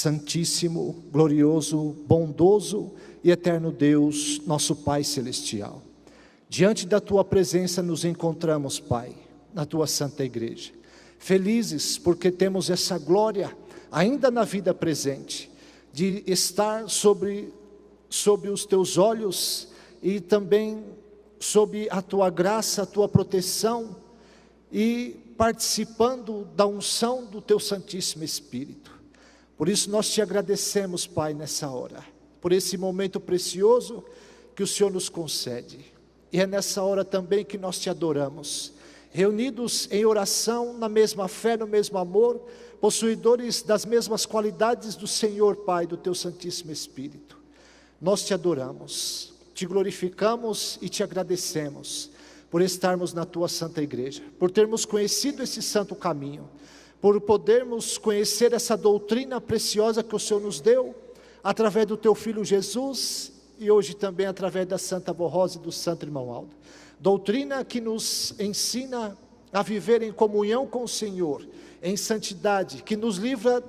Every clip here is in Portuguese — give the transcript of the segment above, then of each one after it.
Santíssimo, glorioso, bondoso e eterno Deus, nosso Pai Celestial, diante da Tua presença nos encontramos, Pai, na Tua Santa Igreja, felizes porque temos essa glória, ainda na vida presente, de estar sobre os Teus olhos e também sob a Tua graça, a Tua proteção e participando da unção do Teu Santíssimo Espírito. Por isso nós Te agradecemos, Pai, nessa hora, por esse momento precioso que o Senhor nos concede. E é nessa hora também que nós Te adoramos, reunidos em oração, na mesma fé, no mesmo amor, possuidores das mesmas qualidades do Senhor, Pai, do Teu Santíssimo Espírito. Nós Te adoramos, Te glorificamos e Te agradecemos por estarmos na Tua Santa Igreja, por termos conhecido esse santo caminho, por podermos conhecer essa doutrina preciosa que o Senhor nos deu, através do Teu Filho Jesus, e hoje também através da Santa Avó Rosa e do Santo Irmão Aldo. Doutrina que nos ensina a viver em comunhão com o Senhor, em santidade, que nos livra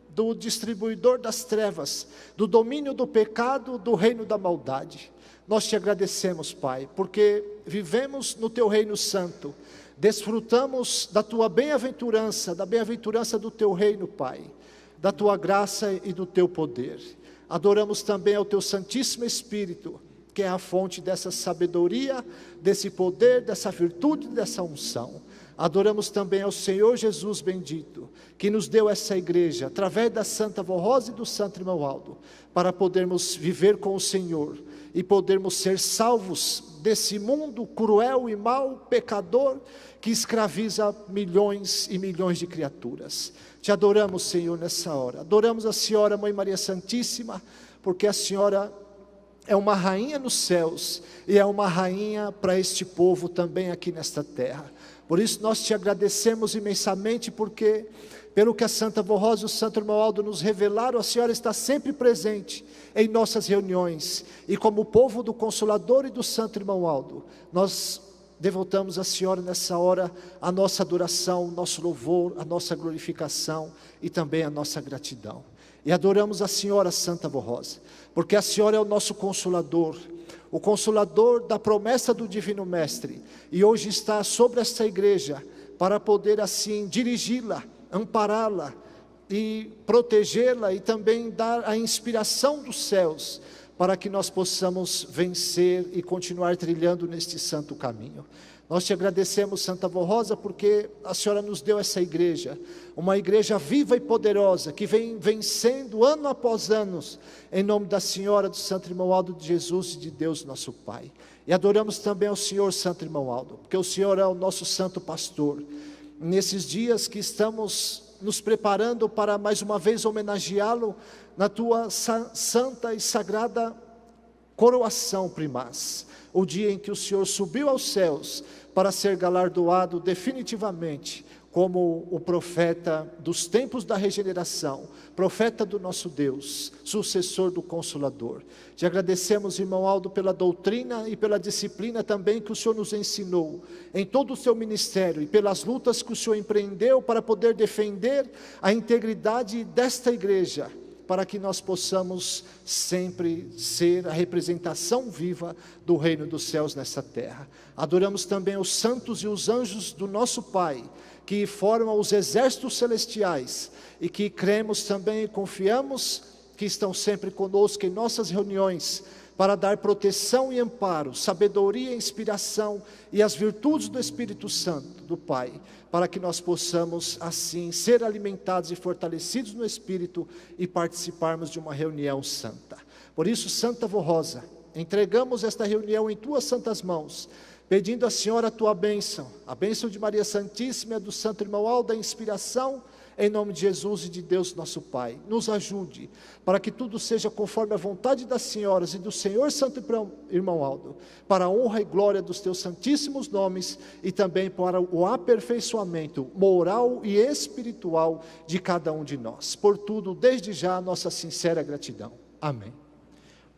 do distribuidor das trevas, do domínio do pecado, do reino da maldade. Nós Te agradecemos, Pai, porque vivemos no Teu reino santo, desfrutamos da Tua bem-aventurança, da bem-aventurança do Teu reino, Pai, da Tua graça e do Teu poder. Adoramos também ao Teu Santíssimo Espírito, que é a fonte dessa sabedoria, desse poder, dessa virtude, dessa unção. Adoramos também ao Senhor Jesus bendito, que nos deu essa igreja, através da Santa Avó Rosa e do Santo Irmão Aldo, para podermos viver com o Senhor, e podermos ser salvos desse mundo cruel e mau, pecador, que escraviza milhões e milhões de criaturas. Te adoramos, Senhor, nessa hora. Adoramos a Senhora, Mãe Maria Santíssima, porque a Senhora é uma rainha nos céus, e é uma rainha para este povo também aqui nesta terra. Por isso nós Te agradecemos imensamente, porque pelo que a Santa Avó Rosa e o Santo Irmão Aldo nos revelaram, a Senhora está sempre presente em nossas reuniões, e como povo do Consolador e do Santo Irmão Aldo, nós devotamos à Senhora nessa hora a nossa adoração, o nosso louvor, a nossa glorificação e também a nossa gratidão. E adoramos a Senhora Santa Avó Rosa, porque a Senhora é o nosso Consolador, o Consolador da promessa do Divino Mestre, e hoje está sobre esta igreja, para poder assim dirigi-la, ampará-la e protegê-la, e também dar a inspiração dos céus, para que nós possamos vencer e continuar trilhando neste santo caminho. Nós Te agradecemos, Santa Avó Rosa, porque a Senhora nos deu essa igreja, uma igreja viva e poderosa, que vem vencendo ano após ano, em nome da Senhora, do Santo Irmão Aldo, de Jesus e de Deus nosso Pai. E adoramos também ao Senhor, Santo Irmão Aldo, porque o Senhor é o nosso santo pastor. Nesses dias que estamos nos preparando para mais uma vez homenageá-lo na Tua santa e sagrada coroação primaz, o dia em que o Senhor subiu aos céus para ser galardoado definitivamente como o profeta dos tempos da regeneração, profeta do nosso Deus, sucessor do Consolador. Te agradecemos, irmão Aldo, pela doutrina e pela disciplina também que o Senhor nos ensinou em todo o seu ministério, e pelas lutas que o Senhor empreendeu para poder defender a integridade desta igreja, para que nós possamos sempre ser a representação viva do reino dos céus nessa terra. Adoramos também os santos e os anjos do nosso Pai, que formam os exércitos celestiais, e que cremos também e confiamos que estão sempre conosco em nossas reuniões, para dar proteção e amparo, sabedoria e inspiração, e as virtudes do Espírito Santo, do Pai, para que nós possamos assim ser alimentados e fortalecidos no Espírito, e participarmos de uma reunião santa. Por isso, Santa Avó Rosa, entregamos esta reunião em Tuas santas mãos, pedindo à Senhora a Tua bênção, a bênção de Maria Santíssima e do Santo Irmão Aldo, a inspiração, em nome de Jesus e de Deus nosso Pai. Nos ajude, para que tudo seja conforme a vontade das Senhoras e do Senhor Santo Irmão Aldo, para a honra e glória dos Teus santíssimos nomes, e também para o aperfeiçoamento moral e espiritual de cada um de nós. Por tudo, desde já, nossa sincera gratidão. Amém.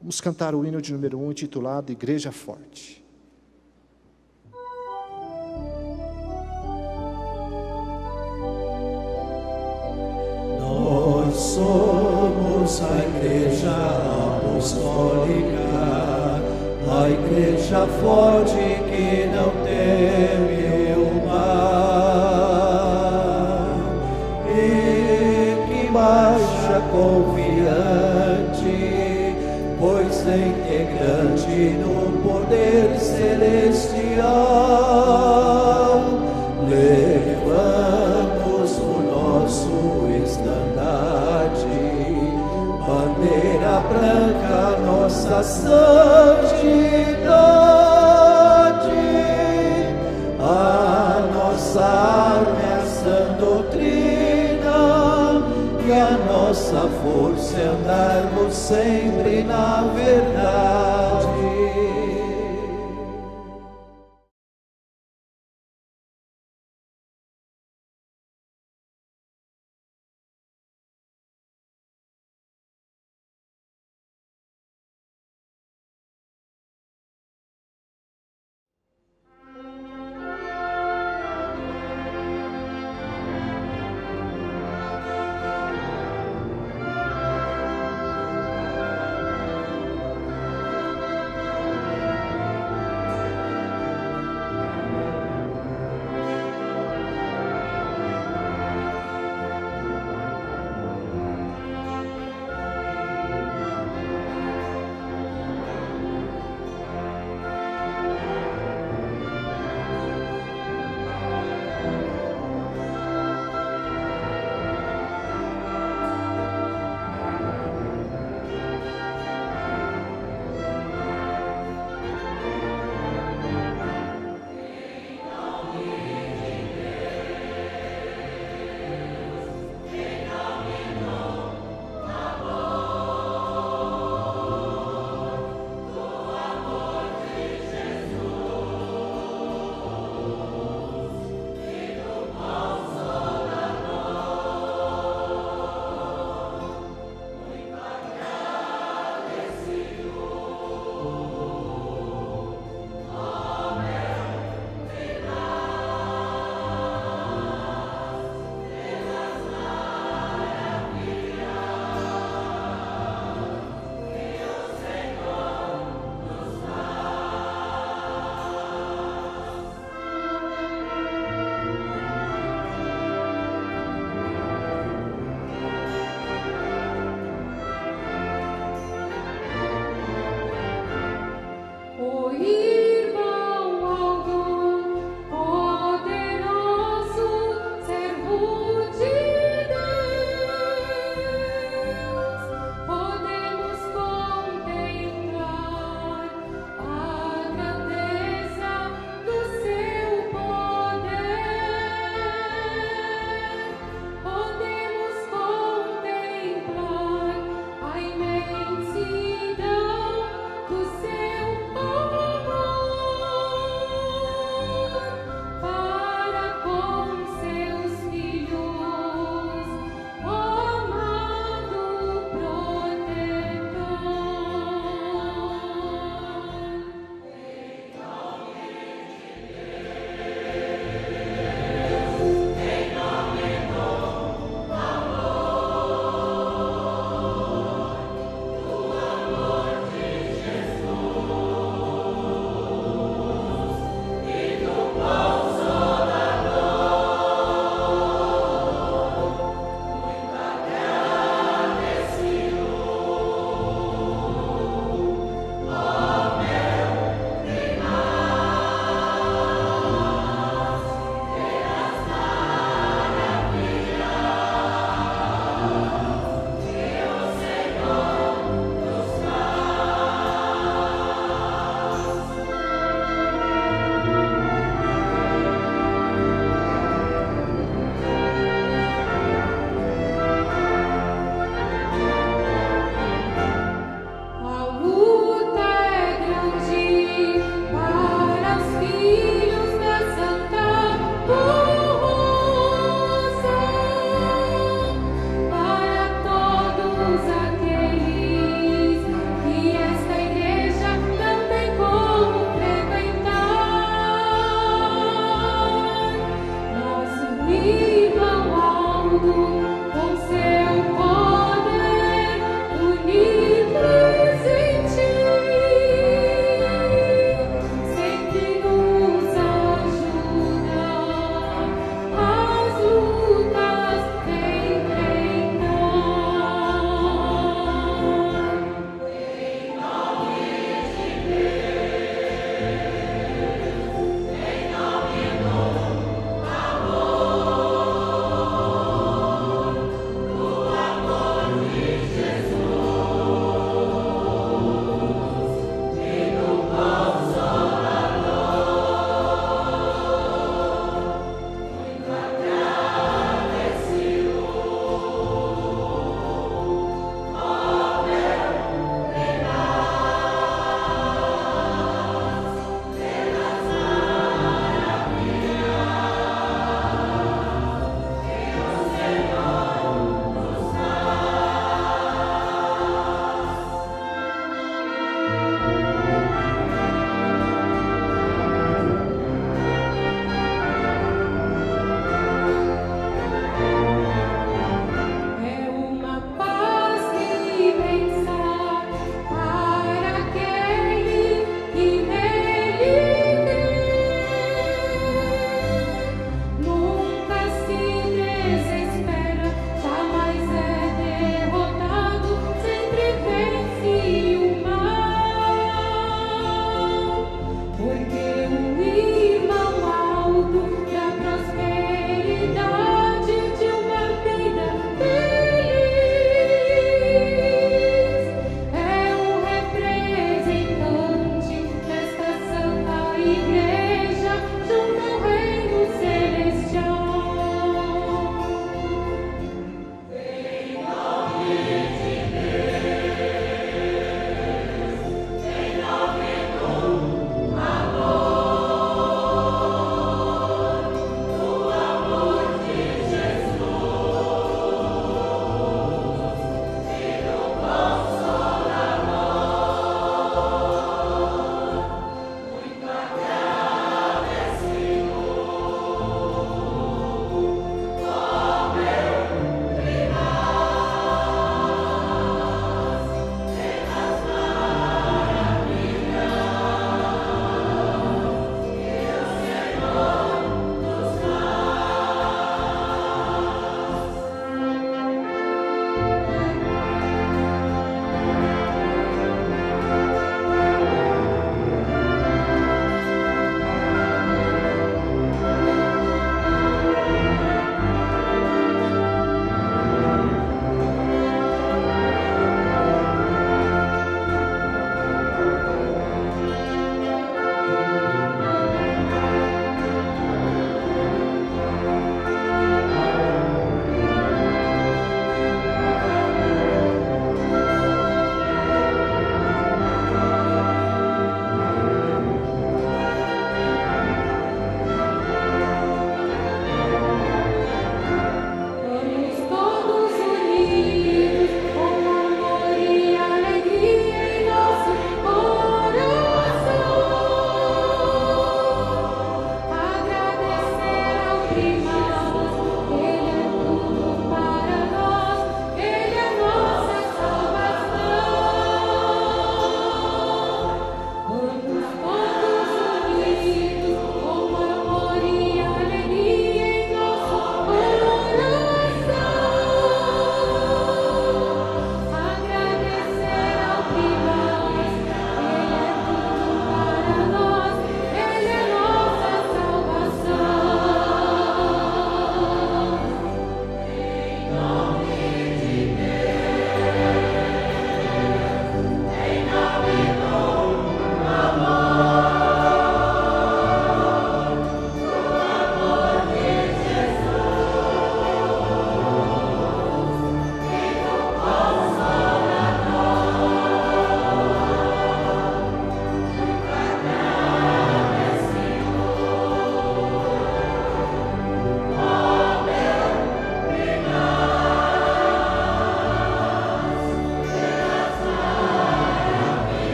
Vamos cantar o hino de número 1, intitulado Igreja Forte. Nós somos somos a Igreja Apostólica, a Igreja forte que não teme o mal e que marcha confiante, pois é integrante no poder celestial. Levamos o nosso estandarte, bandeira branca, nossa santidade. A nossa arma é a sã doutrina, e a nossa força é andarmos sempre na verdade.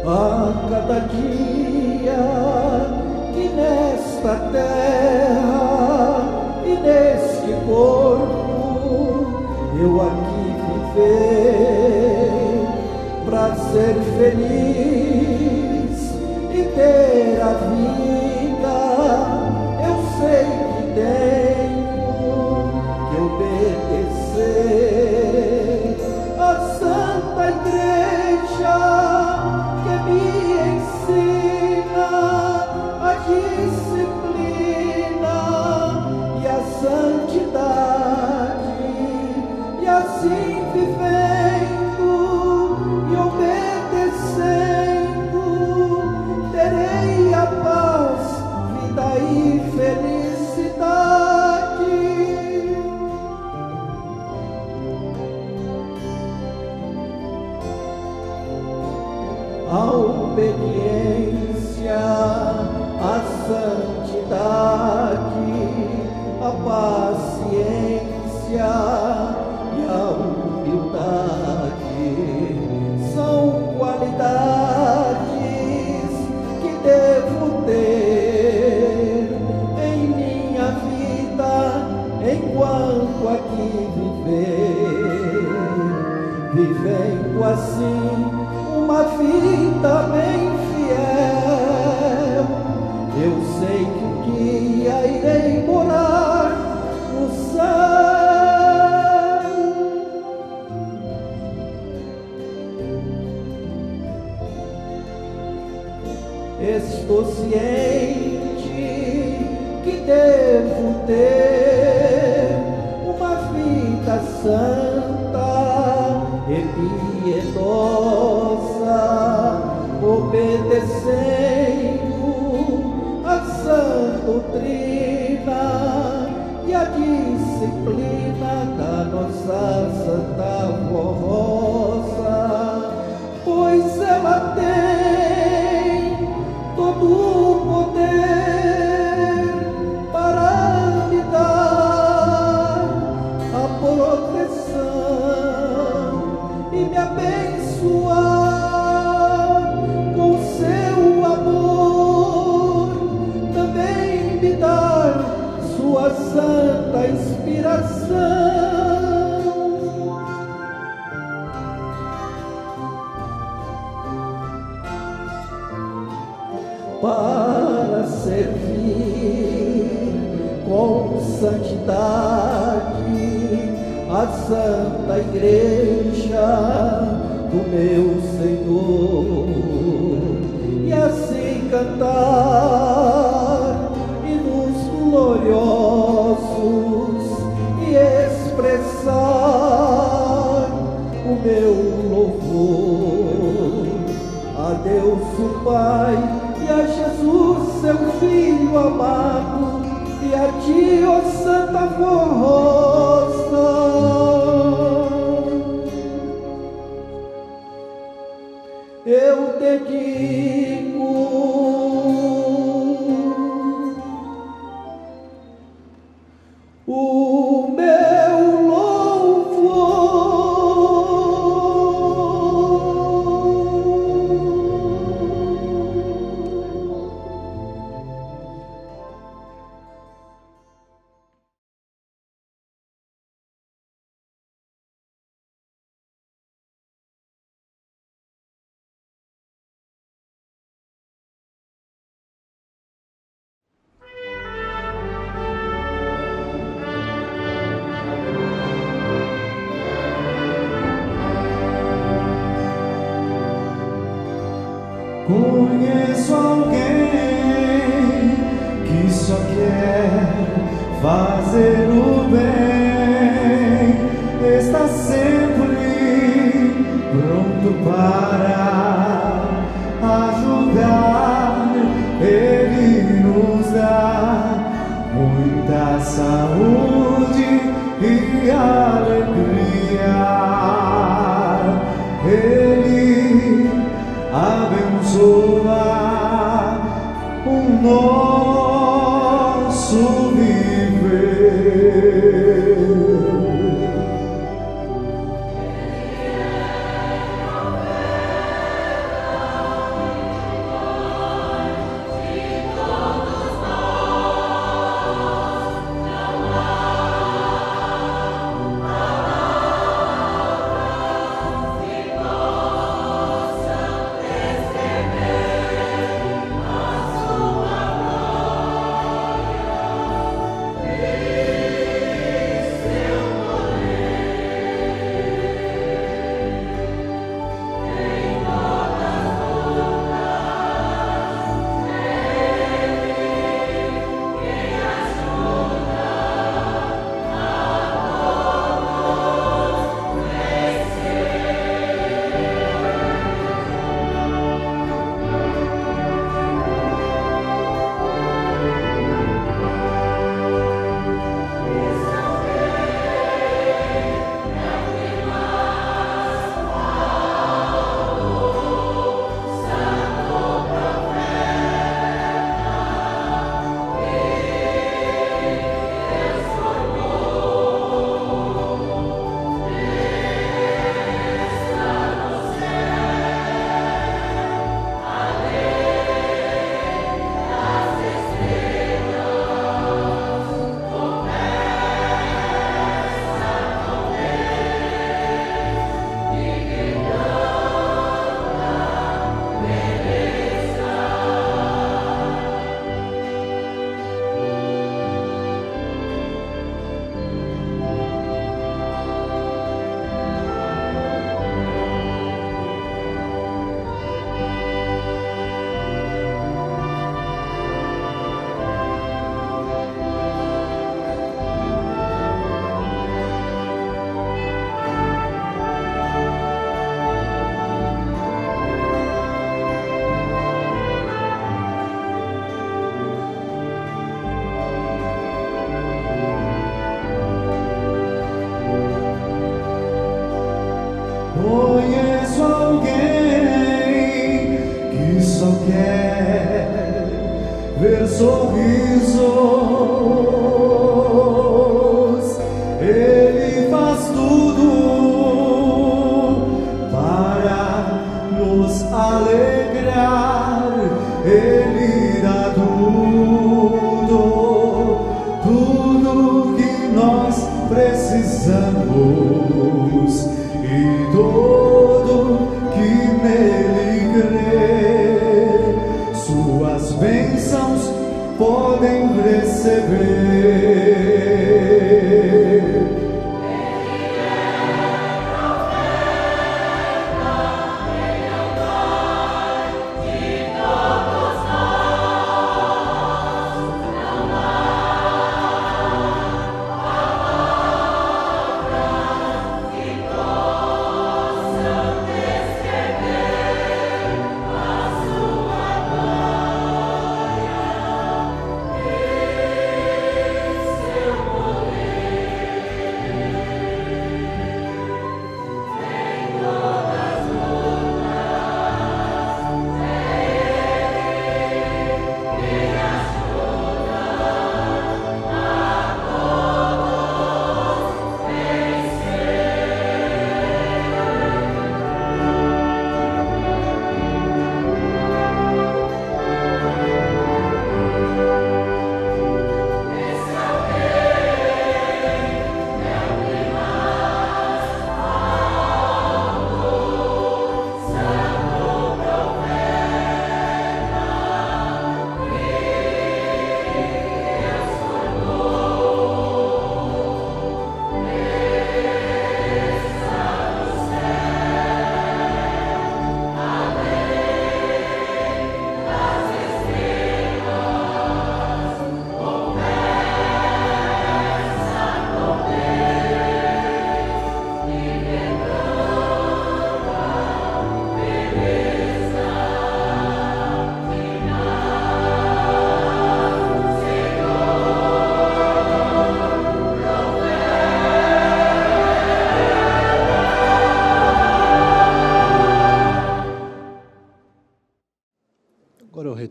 a cada dia que nesta terra e neste corpo eu aqui viver para ser feliz e ter a vida, eu sei que tenho que obedecer a Santa Igreja que me ensina a disciplina e a santidade, e assim vivendo e obedecendo, terei a paz, vida e felicidade. A obediência, a santidade, a paciência e a humildade são qualidades que devo ter em minha vida enquanto aqui viver, vivendo assim uma vida bem fiel. Eu sei que um dia irei morar no céu. Estou ciente que devo ter uma vida santa e piedosa, para servir com santidade a Santa Igreja do meu Senhor, e assim cantar hinos gloriosos e expressar o meu louvor a Deus o Pai e a Jesus seu Filho amado, e a ti, ó Santa Formosa, eu dedico o meu louvor. Conheço alguém que só quer fazer o bem, está sempre pronto para ajudar. Ele nos dá muita saúde e alegria. Ele abençoa o nosso viver. Conheço alguém que só quer ver sorrisos. Ele faz tudo para nos alegrar. Ele dá tudo que nós precisamos, e todo que nele crê, suas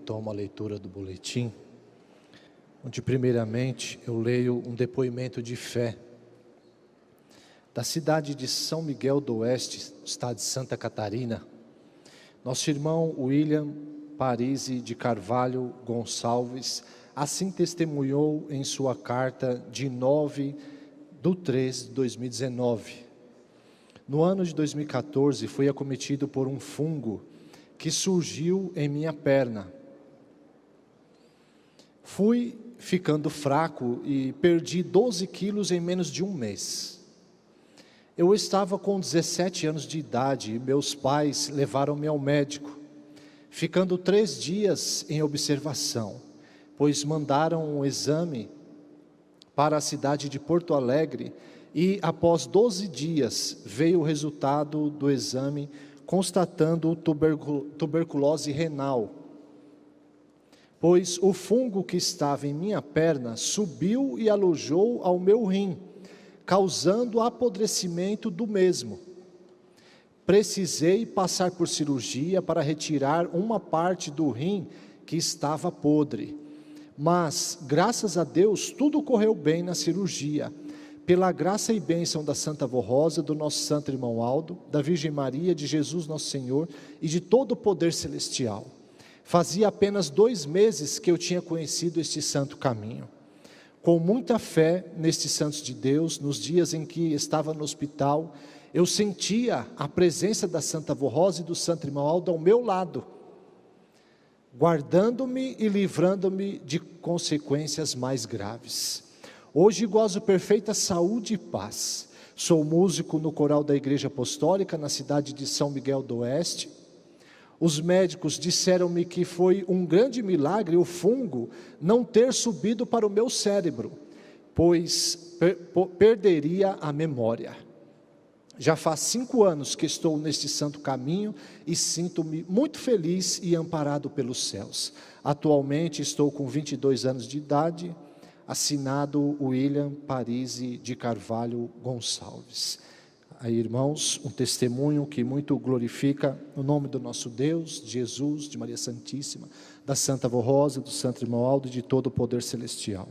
retomo a leitura do boletim, onde primeiramente eu leio um depoimento de fé da cidade de São Miguel do Oeste, estado de Santa Catarina. Nosso irmão William Parisi de Carvalho Gonçalves assim testemunhou em sua carta de 9/3/2019. No ano de 2014, fui acometido por um fungo que surgiu em minha perna. Fui ficando fraco e perdi 12 quilos em menos de um mês. Eu estava com 17 anos de idade e meus pais levaram-me ao médico, ficando 3 dias em observação, pois mandaram um exame para a cidade de Porto Alegre e após 12 dias veio o resultado do exame constatando tuberculose renal, pois o fungo que estava em minha perna subiu e alojou ao meu rim, causando apodrecimento do mesmo. Precisei passar por cirurgia para retirar uma parte do rim que estava podre, mas graças a Deus tudo correu bem na cirurgia, pela graça e bênção da Santa Avó Rosa, do nosso Santo Irmão Aldo, da Virgem Maria, de Jesus Nosso Senhor e de todo o poder celestial. Fazia apenas 2 meses que eu tinha conhecido este santo caminho. Com muita fé nestes santos de Deus, nos dias em que estava no hospital, eu sentia a presença da Santa Avó Rosa e do Santo Irmão Aldo ao meu lado, guardando-me e livrando-me de consequências mais graves. Hoje gozo perfeita saúde e paz. Sou músico no coral da Igreja Apostólica na cidade de São Miguel do Oeste. Os médicos disseram-me que foi um grande milagre o fungo não ter subido para o meu cérebro, pois perderia a memória. Já faz 5 anos que estou neste santo caminho e sinto-me muito feliz e amparado pelos céus. Atualmente estou com 22 anos de idade. Assinado William Parisi de Carvalho Gonçalves. Aí, irmãos, um testemunho que muito glorifica o nome do nosso Deus, de Jesus, de Maria Santíssima, da Santa Avó Rosa, do Santo Irmão Aldo e de todo o poder celestial.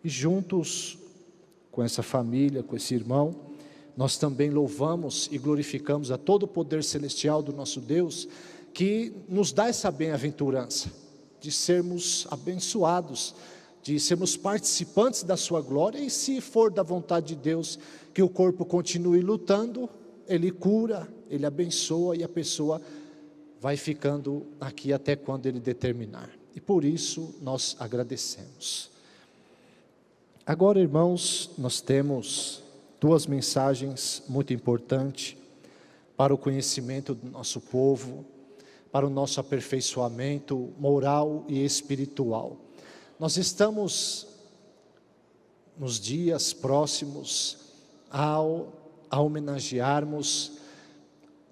E juntos com essa família, com esse irmão, nós também louvamos e glorificamos a todo o poder celestial do nosso Deus, que nos dá essa bem-aventurança, de sermos abençoados, de sermos participantes da sua glória, e se for da vontade de Deus que o corpo continue lutando, Ele cura, Ele abençoa e a pessoa vai ficando aqui até quando Ele determinar. E por isso nós agradecemos. Agora, irmãos, nós temos 2 mensagens muito importantes para o conhecimento do nosso povo, para o nosso aperfeiçoamento moral e espiritual. Nós estamos nos dias próximos a homenagearmos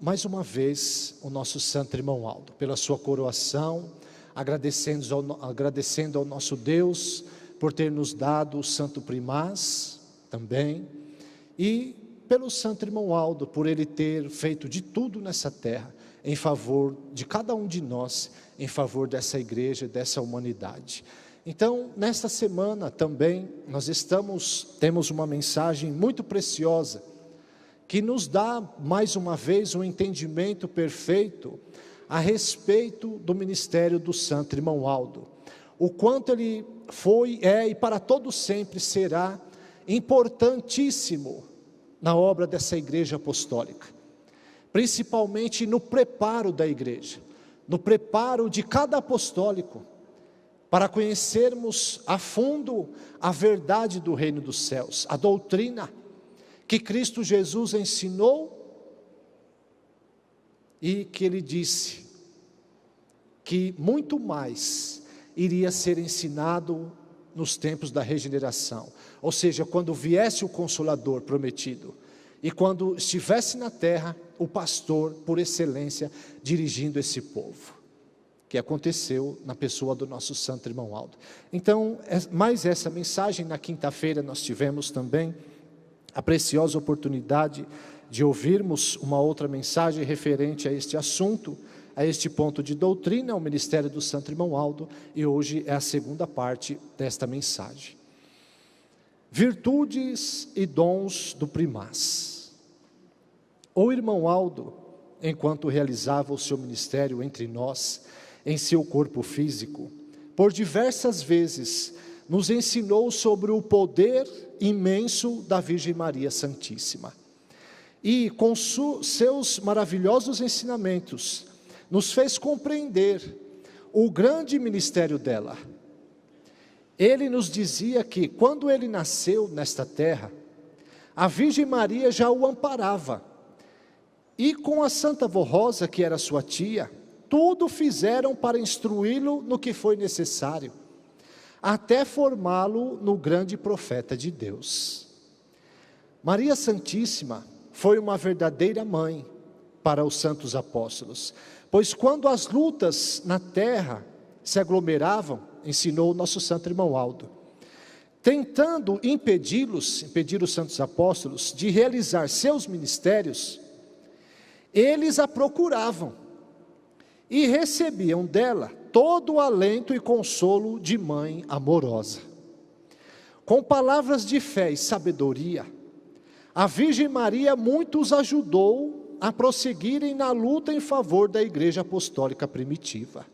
mais uma vez o nosso Santo Irmão Aldo, pela sua coroação, agradecendo ao nosso Deus por ter nos dado o Santo Primaz também, e pelo Santo Irmão Aldo, por ele ter feito de tudo nessa terra, em favor de cada um de nós, em favor dessa igreja, dessa humanidade. Então, nesta semana também, nós temos uma mensagem muito preciosa, que nos dá, mais uma vez, um entendimento perfeito, a respeito do ministério do Santo Irmão Aldo. O quanto ele foi, é e para todo sempre será importantíssimo na obra dessa igreja apostólica. Principalmente no preparo da igreja, no preparo de cada apostólico, para conhecermos a fundo a verdade do reino dos céus, a doutrina que Cristo Jesus ensinou e que Ele disse que muito mais iria ser ensinado nos tempos da regeneração, ou seja, quando viesse o Consolador prometido e quando estivesse na terra o pastor por excelência dirigindo esse povo, que aconteceu na pessoa do nosso Santo Irmão Aldo. Então, mais essa mensagem, na quinta-feira nós tivemos também a preciosa oportunidade de ouvirmos uma outra mensagem referente a este assunto, a este ponto de doutrina, o ministério do Santo Irmão Aldo, e hoje é a segunda parte desta mensagem. Virtudes e dons do primaz. O irmão Aldo, enquanto realizava o seu ministério entre nós, em seu corpo físico, por diversas vezes nos ensinou sobre o poder imenso da Virgem Maria Santíssima. E com seus maravilhosos ensinamentos, nos fez compreender o grande ministério dela. Ele nos dizia que quando ele nasceu nesta terra, a Virgem Maria já o amparava. E com a Santa Vó Rosa, que era sua tia, tudo fizeram para instruí-lo no que foi necessário, até formá-lo no grande profeta de Deus. Maria Santíssima foi uma verdadeira mãe para os santos apóstolos, pois quando as lutas na terra se aglomeravam, ensinou o nosso santo irmão Aldo, tentando impedir os santos apóstolos de realizar seus ministérios, eles a procuravam e recebiam dela todo o alento e consolo de mãe amorosa. Com palavras de fé e sabedoria, a Virgem Maria muito os ajudou a prosseguirem na luta em favor da Igreja Apostólica Primitiva.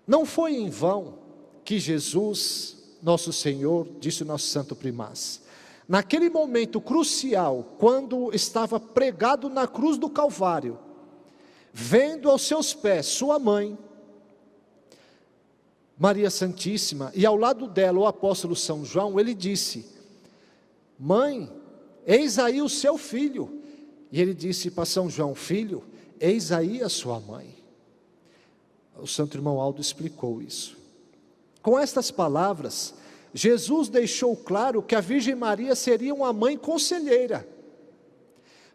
Não foi em vão que Jesus, nosso Senhor, disse o nosso santo primaz, naquele momento crucial, quando estava pregado na cruz do Calvário, vendo aos seus pés sua mãe, Maria Santíssima, e ao lado dela o apóstolo São João, ele disse: mãe, eis aí o seu filho. E ele disse para São João: filho, eis aí a sua mãe. O santo irmão Aldo explicou isso. Com estas palavras, Jesus deixou claro que a Virgem Maria seria uma mãe conselheira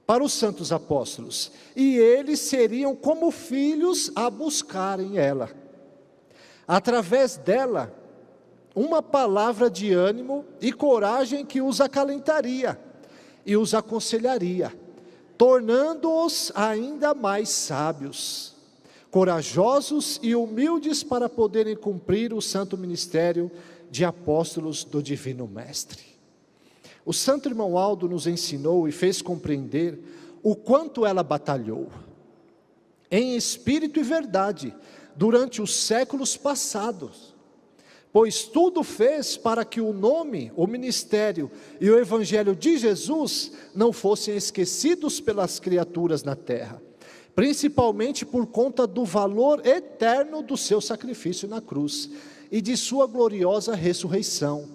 para os santos apóstolos, e eles seriam como filhos a buscarem ela. Através dela, uma palavra de ânimo e coragem que os acalentaria e os aconselharia, tornando-os ainda mais sábios, corajosos e humildes para poderem cumprir o santo ministério de apóstolos do Divino Mestre. O santo irmão Aldo nos ensinou e fez compreender o quanto ela batalhou, em espírito e verdade, durante os séculos passados, pois tudo fez para que o nome, o ministério e o evangelho de Jesus não fossem esquecidos pelas criaturas na terra, principalmente por conta do valor eterno do seu sacrifício na cruz e de sua gloriosa ressurreição,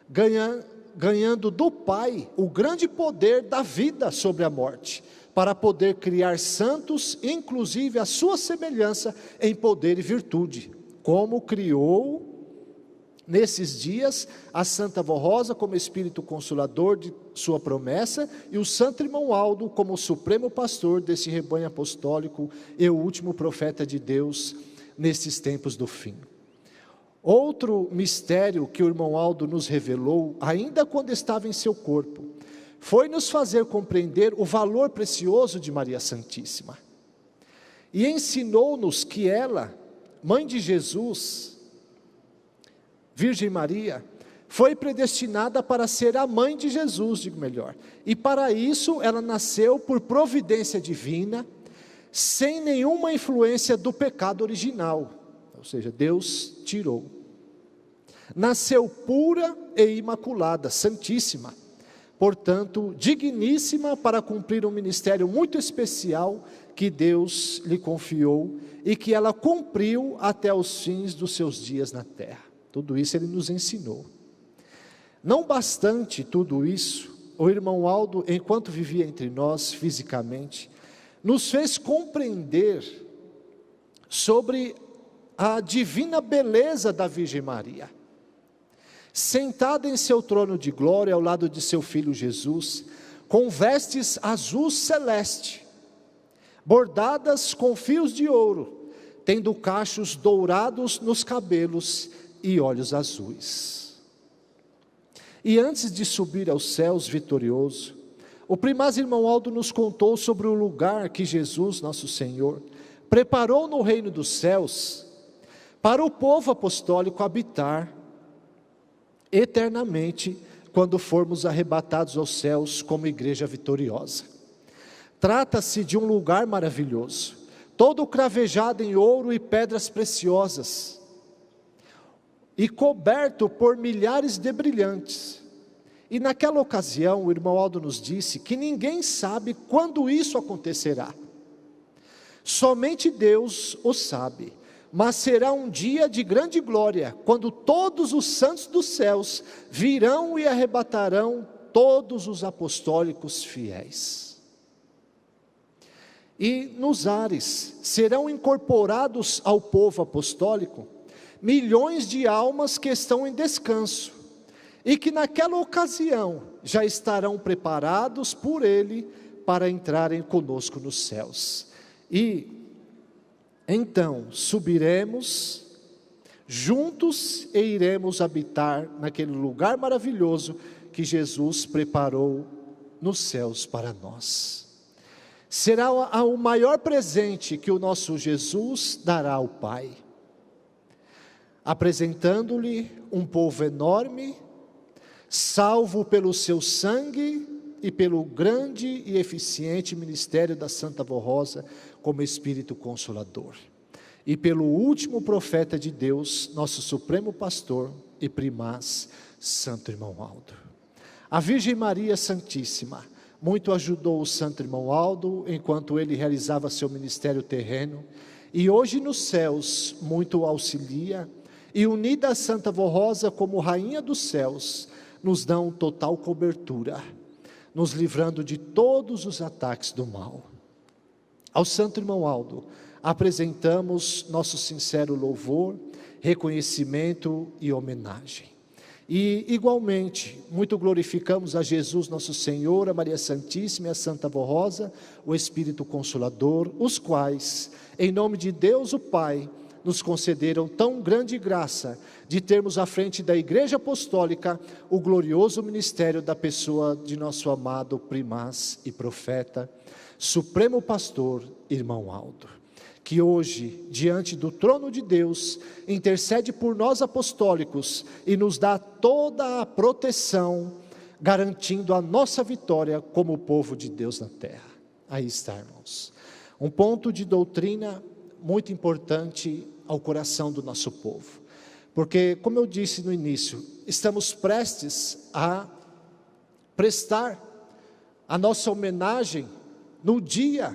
ganhando do Pai o grande poder da vida sobre a morte, para poder criar santos, inclusive a sua semelhança em poder e virtude, como criou nesses dias a Santa Vó Rosa como Espírito Consolador de sua promessa, e o santo irmão Aldo como o supremo pastor desse rebanho apostólico e o último profeta de Deus nesses tempos do fim. Outro mistério que o irmão Aldo nos revelou, ainda quando estava em seu corpo, foi nos fazer compreender o valor precioso de Maria Santíssima, e ensinou-nos que ela, mãe de Jesus, Virgem Maria, foi predestinada para ser a mãe de Jesus, digo melhor, e para isso ela nasceu por providência divina, sem nenhuma influência do pecado original, ou seja, Deus tirou. Nasceu pura e imaculada, santíssima, portanto, digníssima para cumprir um ministério muito especial que Deus lhe confiou e que ela cumpriu até os fins dos seus dias na terra. Tudo isso ele nos ensinou. Não bastante tudo isso, o irmão Aldo, enquanto vivia entre nós fisicamente, nos fez compreender sobre a divina beleza da Virgem Maria. Sentada em seu trono de glória ao lado de seu filho Jesus, com vestes azul celeste, bordadas com fios de ouro, tendo cachos dourados nos cabelos e olhos azuis. E antes de subir aos céus vitorioso, o primaz irmão Aldo nos contou sobre o lugar que Jesus, nosso Senhor, preparou no reino dos céus para o povo apostólico habitar eternamente quando formos arrebatados aos céus como igreja vitoriosa. Trata-se de um lugar maravilhoso, todo cravejado em ouro e pedras preciosas, e coberto por milhares de brilhantes. E naquela ocasião, o irmão Aldo nos disse que ninguém sabe quando isso acontecerá. Somente Deus o sabe, mas será um dia de grande glória, quando todos os santos dos céus virão e arrebatarão todos os apostólicos fiéis. E nos ares serão incorporados ao povo apostólico milhões de almas que estão em descanso, e que naquela ocasião já estarão preparados por Ele para entrarem conosco nos céus. E então subiremos juntos e iremos habitar naquele lugar maravilhoso que Jesus preparou nos céus para nós. Será o maior presente que o nosso Jesus dará ao Pai, apresentando-lhe um povo enorme, salvo pelo seu sangue e pelo grande e eficiente ministério da Santa Vó Rosa como Espírito Consolador, e pelo último profeta de Deus, nosso Supremo Pastor e Primaz, Santo Irmão Aldo. A Virgem Maria Santíssima muito ajudou o Santo Irmão Aldo enquanto ele realizava seu ministério terreno, e hoje nos céus muito o auxilia, e unida a Santa Vó Rosa como Rainha dos Céus, nos dão total cobertura, nos livrando de todos os ataques do mal. Ao Santo Irmão Aldo apresentamos nosso sincero louvor, reconhecimento e homenagem. E igualmente, muito glorificamos a Jesus nosso Senhor, a Maria Santíssima e a Santa Vó Rosa, o Espírito Consolador, os quais, em nome de Deus o Pai, nos concederam tão grande graça de termos à frente da Igreja Apostólica o glorioso ministério da pessoa de nosso amado Primaz e Profeta, Supremo Pastor, Irmão Aldo, que hoje, diante do trono de Deus, intercede por nós apostólicos e nos dá toda a proteção, garantindo a nossa vitória como povo de Deus na terra. Aí está, irmãos, um ponto de doutrina muito importante ao coração do nosso povo, porque, como eu disse no início, estamos prestes a prestar a nossa homenagem no dia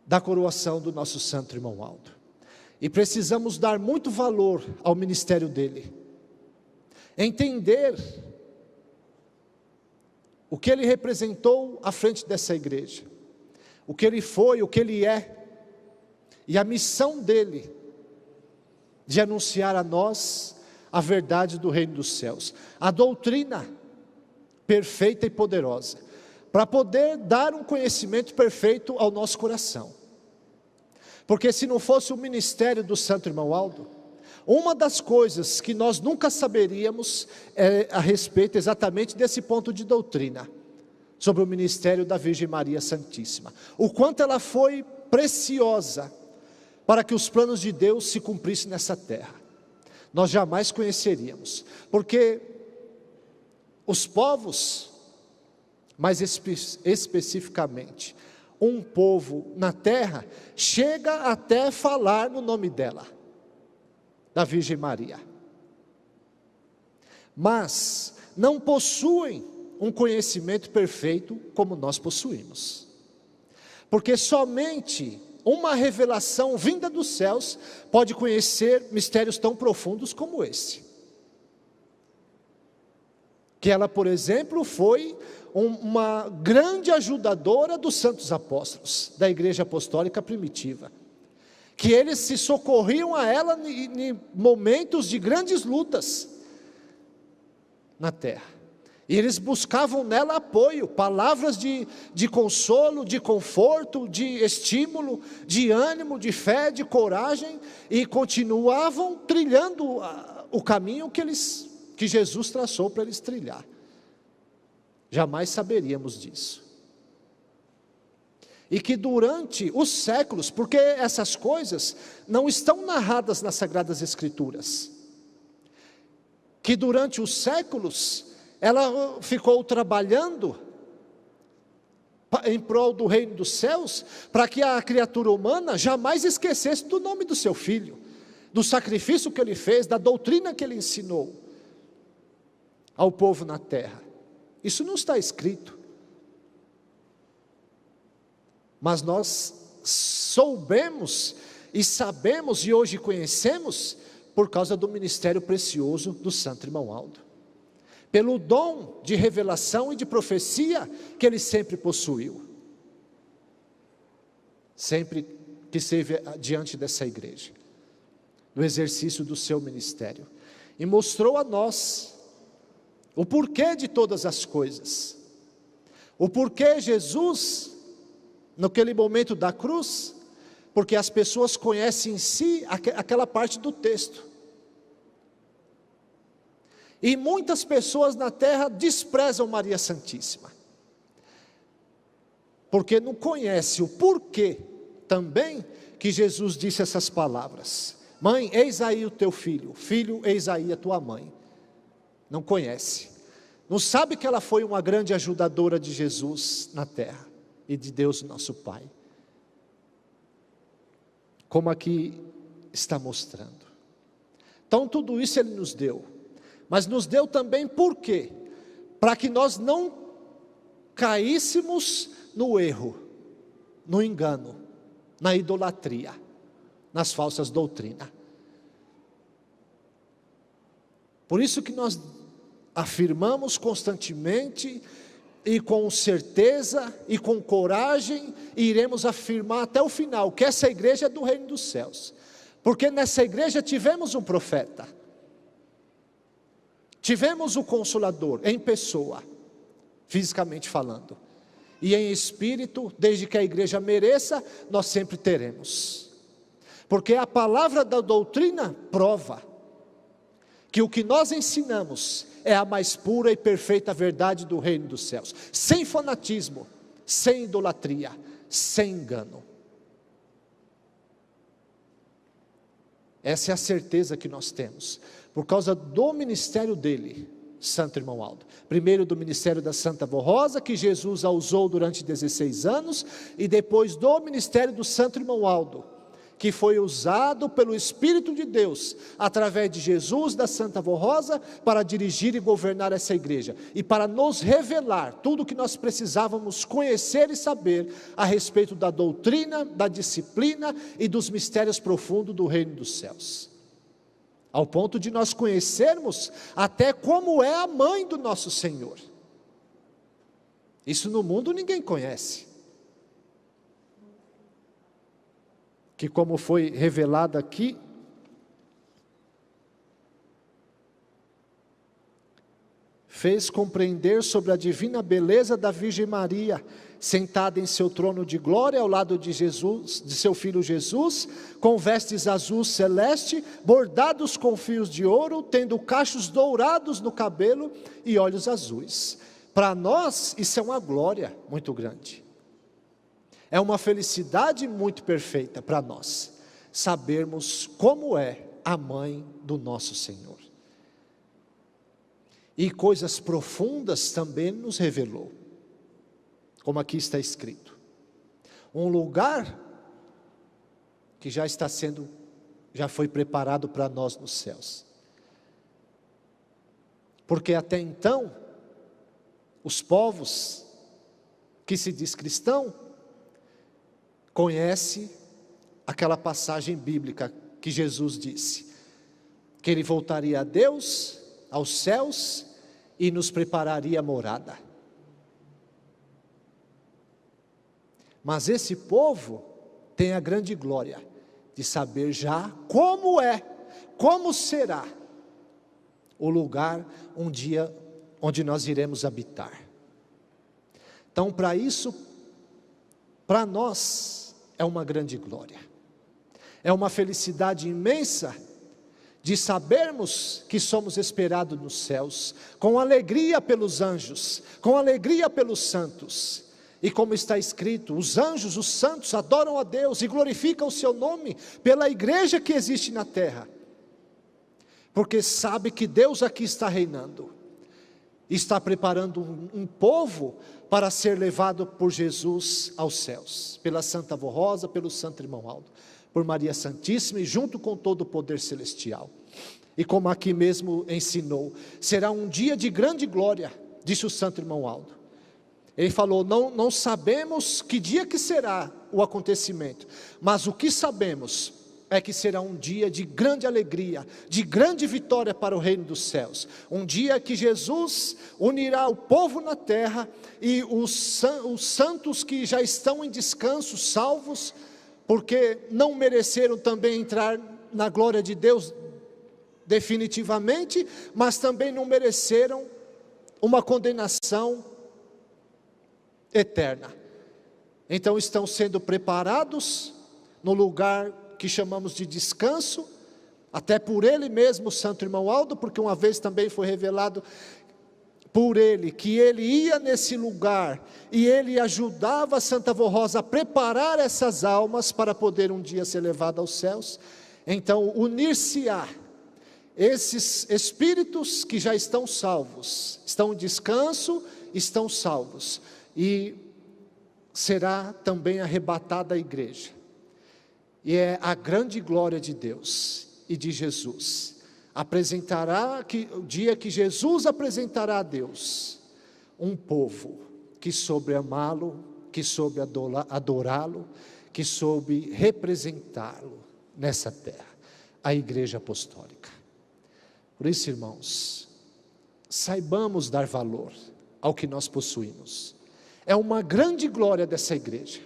da coroação do nosso Santo Irmão Aldo, e precisamos dar muito valor ao ministério dele, entender o que ele representou à frente dessa igreja, o que ele foi, o que ele é, e a missão dele de anunciar a nós a verdade do reino dos céus, a doutrina perfeita e poderosa, para poder dar um conhecimento perfeito ao nosso coração. Porque se não fosse o ministério do Santo Irmão Aldo, uma das coisas que nós nunca saberíamos é a respeito exatamente desse ponto de doutrina, sobre o ministério da Virgem Maria Santíssima, o quanto ela foi preciosa para que os planos de Deus se cumprissem nessa terra. Nós jamais conheceríamos, porque os povos, mais especificamente, um povo na terra, chega até falar no nome dela, da Virgem Maria, mas não possuem um conhecimento perfeito como nós possuímos, porque somente uma revelação vinda dos céus pode conhecer mistérios tão profundos como esse, que ela, por exemplo, foi uma grande ajudadora dos santos apóstolos, da igreja apostólica primitiva, que eles se socorriam a ela em momentos de grandes lutas na terra, e eles buscavam nela apoio, palavras de consolo, de conforto, de estímulo, de ânimo, de fé, de coragem, e continuavam trilhando o caminho que Jesus traçou para eles trilhar. Jamais saberíamos disso. e que durante os séculos, porque essas coisas não estão narradas nas Sagradas Escrituras, que durante os séculos ela ficou trabalhando em prol do reino dos céus, para que a criatura humana jamais esquecesse do nome do seu filho, do sacrifício que ele fez, da doutrina que ele ensinou ao povo na terra. Isso não está escrito, mas nós soubemos e sabemos e hoje conhecemos por causa do ministério precioso do Santo Irmão Aldo, pelo dom de revelação e de profecia que ele sempre possuiu, sempre que esteve diante dessa igreja, no exercício do seu ministério, e mostrou a nós o porquê de todas as coisas, o porquê Jesus, naquele momento da cruz, porque as pessoas conhecem em si aquela parte do texto, e muitas pessoas na terra desprezam Maria Santíssima, porque não conhecem o porquê também que Jesus disse essas palavras: mãe, eis aí o teu filho, filho, eis aí a tua mãe. Não conhece, não sabe que ela foi uma grande ajudadora de Jesus na terra, e de Deus nosso Pai, como aqui está mostrando. Então tudo isso Ele nos deu, mas nos deu também por quê? Para que nós não caíssemos no erro, no engano, na idolatria, nas falsas doutrinas. Por isso que nós afirmamos constantemente e com certeza e com coragem, e iremos afirmar até o final, que essa igreja é do reino dos céus, porque nessa igreja tivemos um profeta, tivemos o Consolador em pessoa, fisicamente falando, e em espírito, desde que a igreja mereça, nós sempre teremos, porque a palavra da doutrina prova que o que nós ensinamos é a mais pura e perfeita verdade do reino dos céus, sem fanatismo, sem idolatria, sem engano. Essa é a certeza que nós temos, por causa do ministério dele, Santo Irmão Aldo. Primeiro do ministério da Santa Avó Rosa, que Jesus a usou durante 16 anos, e depois do ministério do Santo Irmão Aldo, que foi usado pelo Espírito de Deus, através de Jesus, da Santa Avó Rosa, para dirigir e governar essa igreja, e para nos revelar tudo o que nós precisávamos conhecer e saber, a respeito da doutrina, da disciplina, e dos mistérios profundos do reino dos céus, ao ponto de nós conhecermos, até como é a mãe do nosso Senhor. Isso no mundo ninguém conhece, que como foi revelado aqui, fez compreender sobre a divina beleza da Virgem Maria, sentada em seu trono de glória, ao lado de Jesus, de seu filho Jesus, com vestes azul celeste, bordados com fios de ouro, tendo cachos dourados no cabelo e olhos azuis. Para nós isso é uma glória muito grande, é uma felicidade muito perfeita para nós, sabermos como é a mãe do nosso Senhor. E coisas profundas também nos revelou, como aqui está escrito, um lugar que já foi preparado para nós nos céus, porque até então, os povos que se diz cristão, conhece aquela passagem bíblica que Jesus disse, que Ele voltaria a Deus, aos céus, e nos prepararia morada. Mas esse povo tem a grande glória de saber já como será o lugar um dia onde nós iremos habitar. Então, para isso, para nós, é uma grande glória, é uma felicidade imensa de sabermos que somos esperados nos céus, com alegria pelos anjos, com alegria pelos santos, E como está escrito, os anjos, os santos adoram a Deus e glorificam o seu nome pela igreja que existe na terra. Porque sabe que Deus aqui está reinando. Está preparando um povo para ser levado por Jesus aos céus. Pela Santa Avó Rosa, pelo Santo Irmão Aldo, por Maria Santíssima e junto com todo o poder celestial. E como aqui mesmo ensinou, será um dia de grande glória, disse o Santo Irmão Aldo. Ele falou, não sabemos que dia que será o acontecimento, mas o que sabemos é que será um dia de grande alegria, de grande vitória para o reino dos céus. Um dia que Jesus unirá o povo na terra e os santos que já estão em descanso, salvos, porque não mereceram também entrar na glória de Deus definitivamente, mas também não mereceram uma condenação eterna. Então estão sendo preparados no lugar que chamamos de descanso, até por ele mesmo, o Santo Irmão Aldo, porque uma vez também foi revelado por ele, que ele ia nesse lugar, e ele ajudava a Santa Avó Rosa a preparar essas almas, para poder um dia ser levada aos céus. Então unir-se-á esses espíritos que já estão salvos, estão em descanso, estão salvos, e será também arrebatada a igreja, e é a grande glória de Deus e de Jesus, o dia que Jesus apresentará a Deus, um povo que soube amá-lo, que soube adorá-lo, que soube representá-lo nessa terra, a igreja apostólica. Por isso, irmãos, saibamos dar valor ao que nós possuímos. É uma grande glória dessa igreja.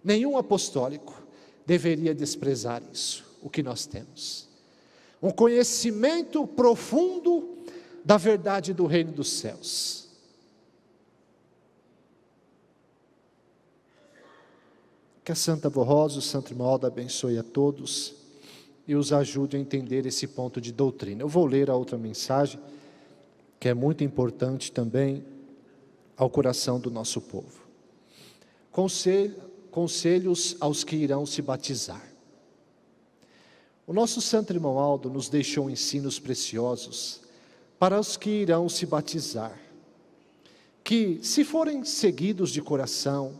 Nenhum apostólico deveria desprezar isso, o que nós temos. Um conhecimento profundo da verdade do reino dos céus. Que a Santa Avó Rosa, o Santo Irmão Aldo abençoe a todos e os ajude a entender esse ponto de doutrina. Eu vou ler a outra mensagem, que é muito importante também ao coração do nosso povo. Conselhos aos que irão se batizar. O nosso Santo Irmão Aldo nos deixou ensinos preciosos para os que irão se batizar, que, se forem seguidos de coração,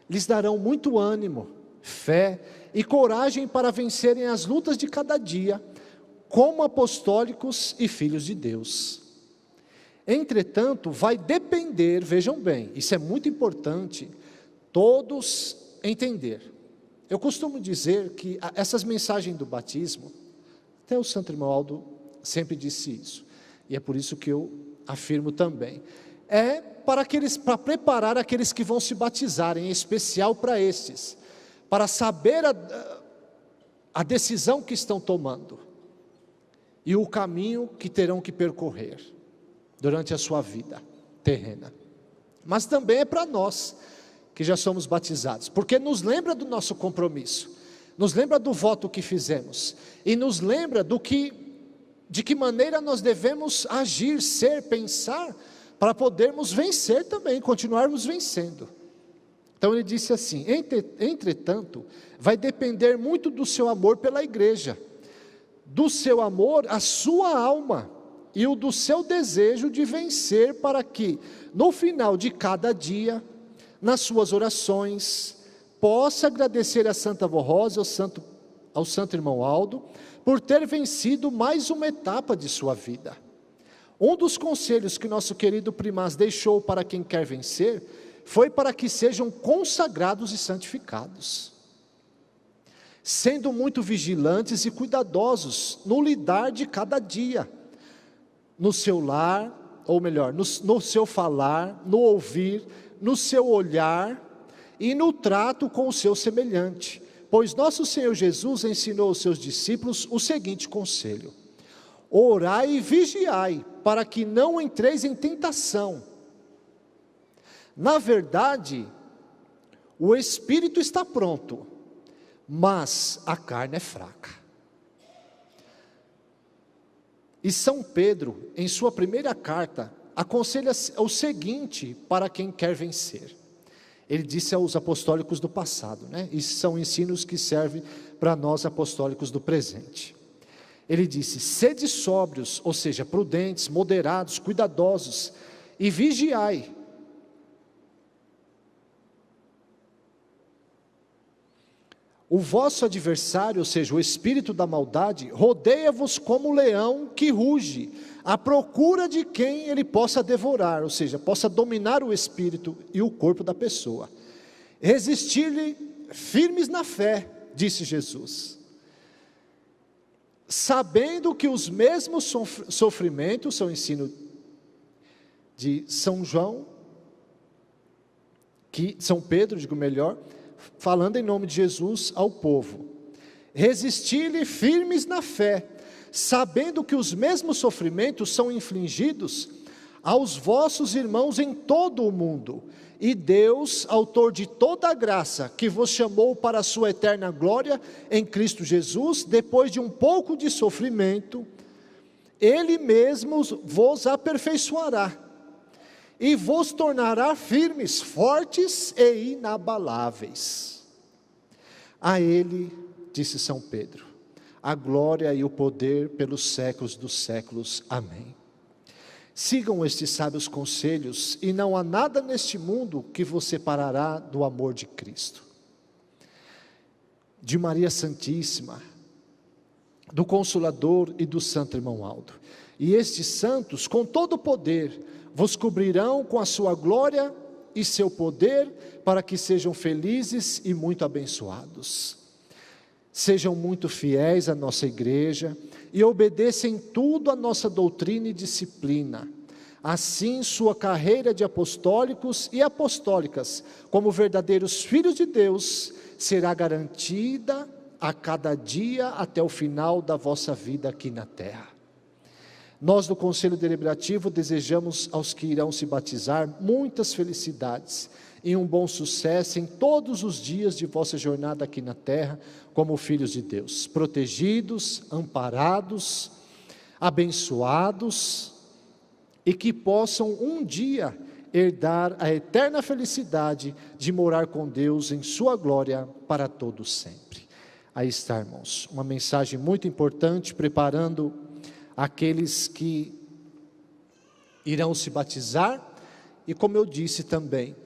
lhes darão muito ânimo, fé e coragem para vencerem as lutas de cada dia, como apostólicos e filhos de Deus. Entretanto, vai depender, vejam bem, isso é muito importante, todos entender. Eu costumo dizer que essas mensagens do batismo, até o Santo Irmão Aldo sempre disse isso, e é por isso que eu afirmo também, é para preparar aqueles que vão se batizar, em especial para estes, para saber a decisão que estão tomando, e o caminho que terão que percorrer durante a sua vida terrena. Mas também é para nós, que já somos batizados, porque nos lembra do nosso compromisso, nos lembra do voto que fizemos, e nos lembra de que maneira nós devemos agir, ser, pensar, para podermos vencer também, continuarmos vencendo. Então ele disse assim, entretanto, vai depender muito do seu amor pela igreja, do seu amor à sua alma, e o do seu desejo de vencer, para que, no final de cada dia, nas suas orações, possa agradecer a Santa Avó Rosa, ao Santo Irmão Aldo, por ter vencido mais uma etapa de sua vida. Um dos conselhos que nosso querido Primaz deixou para quem quer vencer, foi para que sejam consagrados e santificados, sendo muito vigilantes e cuidadosos no lidar de cada dia, no seu lar, ou melhor, no seu falar, no ouvir, no seu olhar e no trato com o seu semelhante, pois nosso Senhor Jesus ensinou aos seus discípulos o seguinte conselho: orai e vigiai, para que não entreis em tentação. Na verdade, o espírito está pronto, mas a carne é fraca. E São Pedro, em sua primeira carta, aconselha o seguinte para quem quer vencer: Ele disse aos apostólicos do passado, né? E são ensinos que servem para nós apostólicos do presente. Ele disse: sede sóbrios, ou seja, prudentes, moderados, cuidadosos, e vigiai. O vosso adversário, ou seja, o espírito da maldade, rodeia-vos como um leão que ruge, à procura de quem ele possa devorar, ou seja, possa dominar o espírito e o corpo da pessoa. Resistir-lhe firmes na fé, disse Jesus, sabendo que os mesmos sofrimentos, são ensino de São João, São Pedro, digo melhor, falando em nome de Jesus ao povo. Resistir-lhe firmes na fé, sabendo que os mesmos sofrimentos são infligidos aos vossos irmãos em todo o mundo. E Deus, autor de toda a graça, que vos chamou para a sua eterna glória em Cristo Jesus, depois de um pouco de sofrimento, Ele mesmo vos aperfeiçoará e vos tornará firmes, fortes e inabaláveis. A Ele, disse São Pedro, a glória e o poder pelos séculos dos séculos. Amém. Sigam estes sábios conselhos, e não há nada neste mundo que vos separará do amor de Cristo. De Maria Santíssima, do Consolador e do Santo Irmão Aldo. E estes santos, com todo o poder, vos cobrirão com a sua glória e seu poder, para que sejam felizes e muito abençoados. Sejam muito fiéis à nossa igreja e obedeçam em tudo a nossa doutrina e disciplina. Assim, sua carreira de apostólicos e apostólicas, como verdadeiros filhos de Deus, será garantida a cada dia até o final da vossa vida aqui na terra. Nós do Conselho Deliberativo desejamos aos que irão se batizar muitas felicidades e um bom sucesso em todos os dias de vossa jornada aqui na terra, como filhos de Deus, protegidos, amparados, abençoados, e que possam um dia herdar a eterna felicidade de morar com Deus em sua glória para todos sempre. Aí está, irmãos, uma mensagem muito importante, preparando aqueles que irão se batizar, e como eu disse também,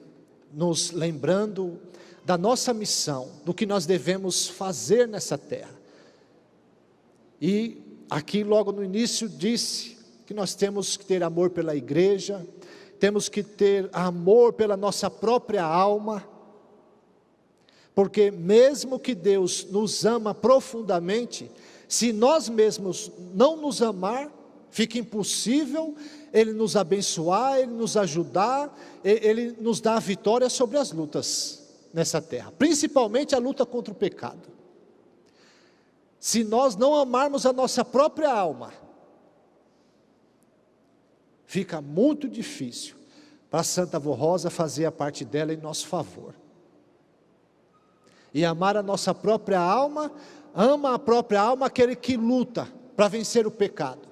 nos lembrando da nossa missão, do que nós devemos fazer nessa terra. E aqui logo no início disse que nós temos que ter amor pela igreja, temos que ter amor pela nossa própria alma, porque mesmo que Deus nos ama profundamente, se nós mesmos não nos amar, fica impossível Ele nos abençoar, Ele nos ajudar, Ele nos dá a vitória sobre as lutas nessa terra, principalmente a luta contra o pecado. Se nós não amarmos a nossa própria alma, fica muito difícil para a Santa Avó Rosa fazer a parte dela em nosso favor. E amar a nossa própria alma, ama a própria alma aquele que luta para vencer o pecado,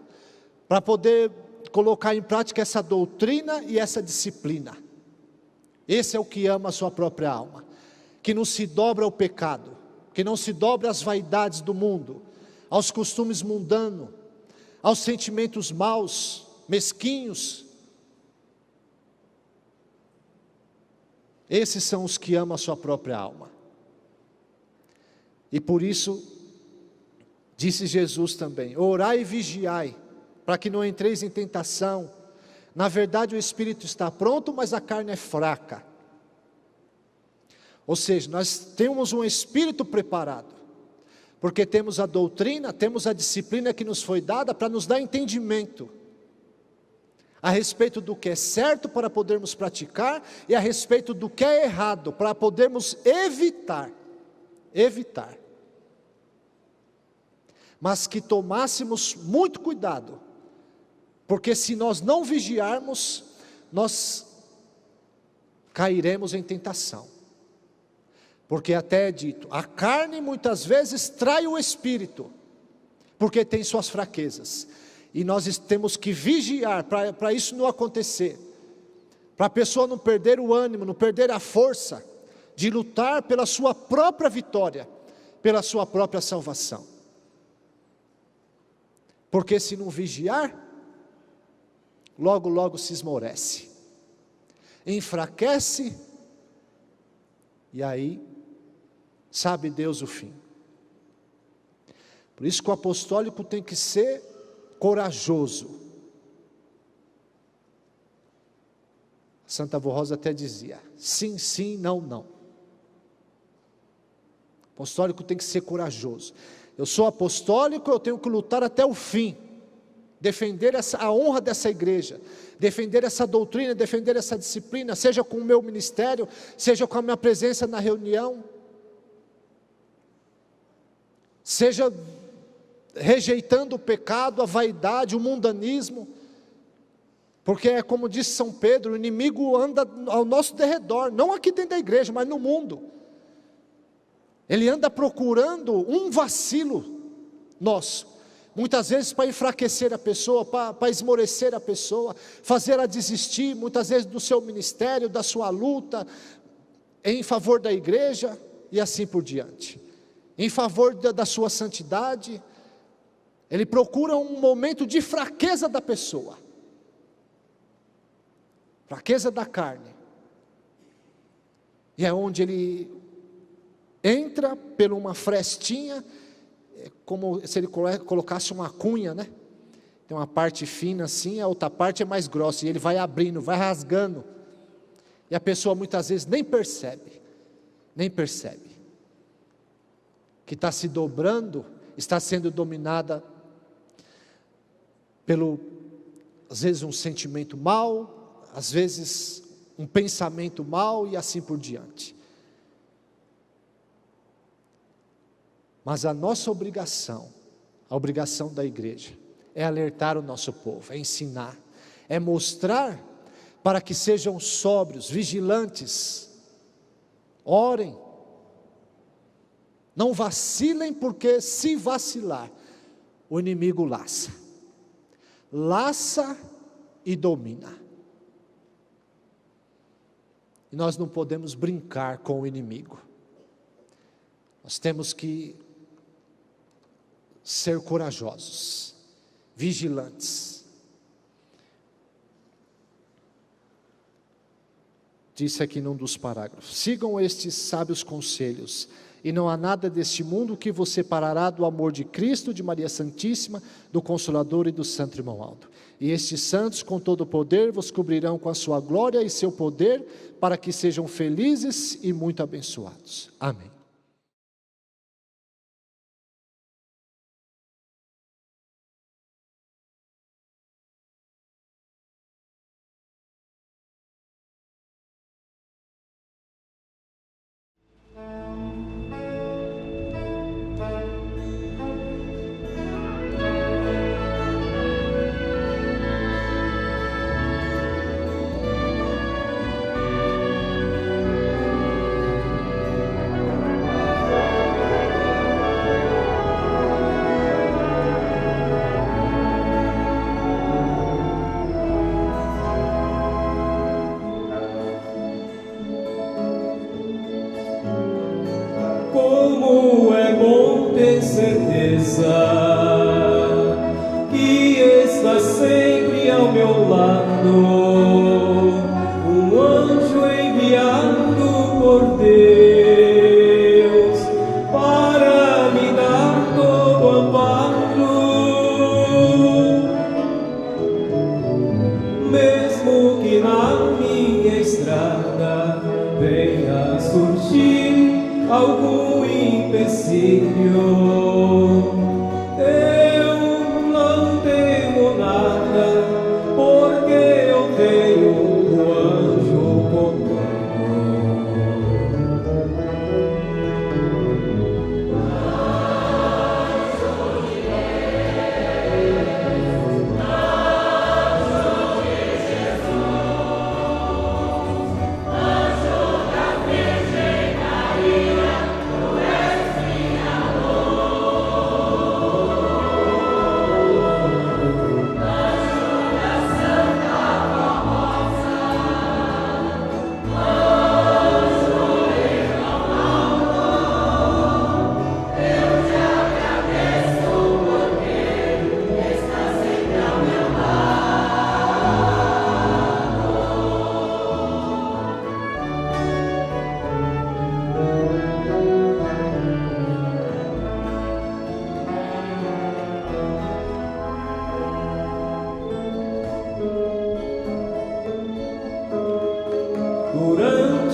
para poder colocar em prática essa doutrina e essa disciplina. Esse é o que ama a sua própria alma, que não se dobra ao pecado, que não se dobra às vaidades do mundo, aos costumes mundanos, aos sentimentos maus, mesquinhos. Esses são os que amam a sua própria alma. E por isso, disse Jesus também, orai e vigiai, para que não entreis em tentação. Na verdade o espírito está pronto, mas a carne é fraca. Ou seja, nós temos um espírito preparado, porque temos a doutrina, temos a disciplina que nos foi dada para nos dar entendimento a respeito do que é certo para podermos praticar, e a respeito do que é errado para podermos evitar. Mas que tomássemos muito cuidado, porque se nós não vigiarmos, nós cairemos em tentação. Porque até é dito, a carne muitas vezes trai o espírito, porque tem suas fraquezas, e nós temos que vigiar para isso não acontecer. para a pessoa não perder o ânimo, não perder a força de lutar pela sua própria vitória, pela sua própria salvação. Porque se não vigiar, logo logo se esmorece, enfraquece, e aí sabe Deus o fim. Por isso que o apostólico tem que ser corajoso. Santa Avó Rosa até dizia: sim, sim, não, não. O apostólico tem que ser corajoso. Eu sou apostólico, eu tenho que lutar até o fim, defender a honra dessa igreja, defender essa doutrina, defender essa disciplina, seja com o meu ministério, seja com a minha presença na reunião, seja rejeitando o pecado, a vaidade, o mundanismo, porque é como disse São Pedro, o inimigo anda ao nosso derredor, não aqui dentro da igreja, mas no mundo. Ele anda procurando um vacilo nosso, muitas vezes para enfraquecer a pessoa, para esmorecer a pessoa, fazer ela desistir, muitas vezes do seu ministério, da sua luta, em favor da igreja, e assim por diante, em favor da sua santidade. Ele procura um momento de fraqueza da pessoa, fraqueza da carne, e é onde ele entra por uma frestinha, como se ele colocasse uma cunha, né? Tem uma parte fina assim, a outra parte é mais grossa, e ele vai abrindo, vai rasgando, e a pessoa muitas vezes nem percebe, que está se dobrando, está sendo dominada pelo, às vezes um sentimento mau, às vezes um pensamento mau, e assim por diante. Mas a nossa obrigação, a obrigação da igreja, é alertar o nosso povo, é ensinar, é mostrar para que sejam sóbrios, vigilantes, orem, não vacilem, porque se vacilar, o inimigo laça e domina. E nós não podemos brincar com o inimigo, nós temos que ser corajosos, vigilantes. Disse aqui num dos parágrafos: sigam estes sábios conselhos, e não há nada deste mundo que vos separará do amor de Cristo, de Maria Santíssima, do Consolador e do Santo Irmão Aldo. E estes santos com todo o poder vos cobrirão com a sua glória e seu poder, para que sejam felizes e muito abençoados. Amém. Como é bom ter certeza que está sempre ao meu lado, um anjo enviado por Deus para me dar todo amparo, mesmo que na minha estrada venha surgir algum empecilho, eu não temo nada, porque eu tenho o anjo comigo.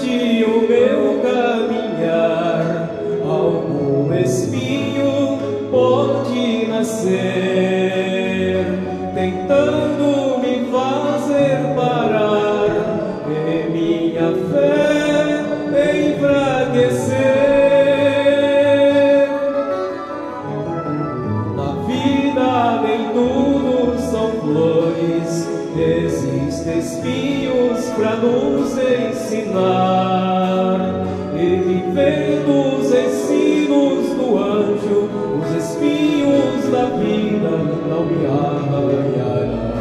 durante o meu caminhar, algum espinho pode nascer, tentando me fazer parar, e minha fé enfraquecer. Na vida nem tudo são flores, existem espinhos para nos ensinar, e vivendo os ensinos do anjo, os espinhos da vida não me arranharão.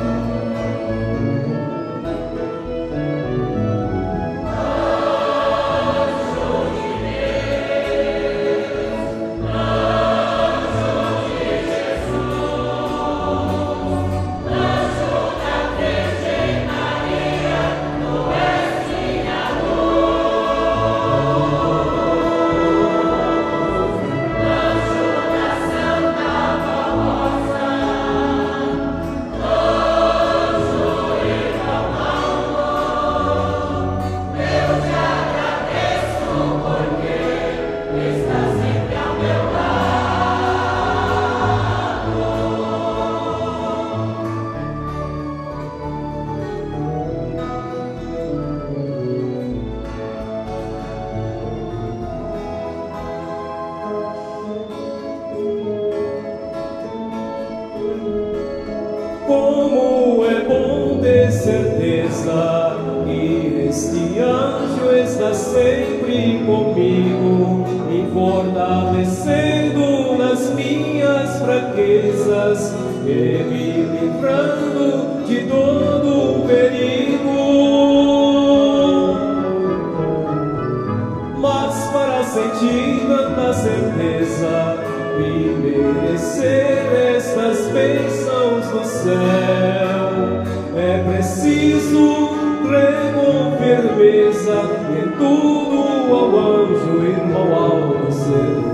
Como é bom ter certeza que este anjo está sempre comigo, me fortalecendo nas minhas fraquezas e me livrando de todo perigo. Mas para sentir tanta certeza e merecer estas bênçãos do céu, é preciso crer com firmeza em tudo ao anjo, irmão alto, ser fiel.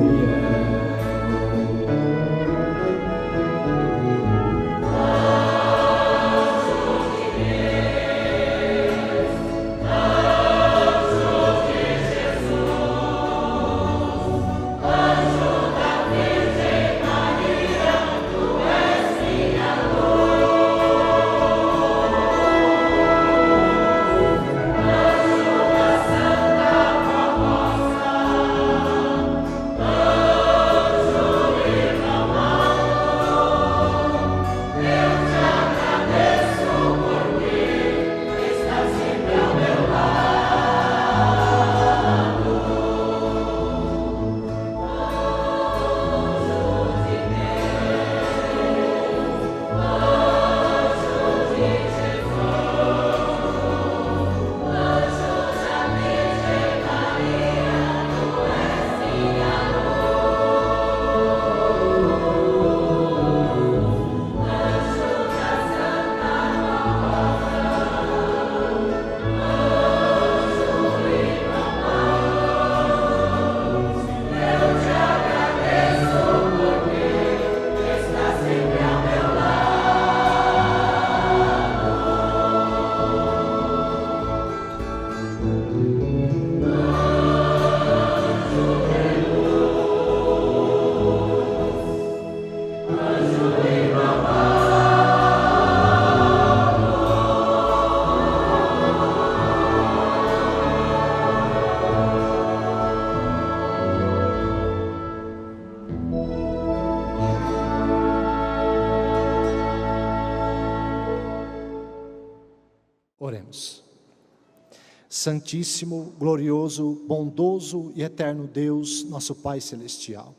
Oremos. Santíssimo, glorioso, bondoso e eterno Deus, nosso Pai Celestial,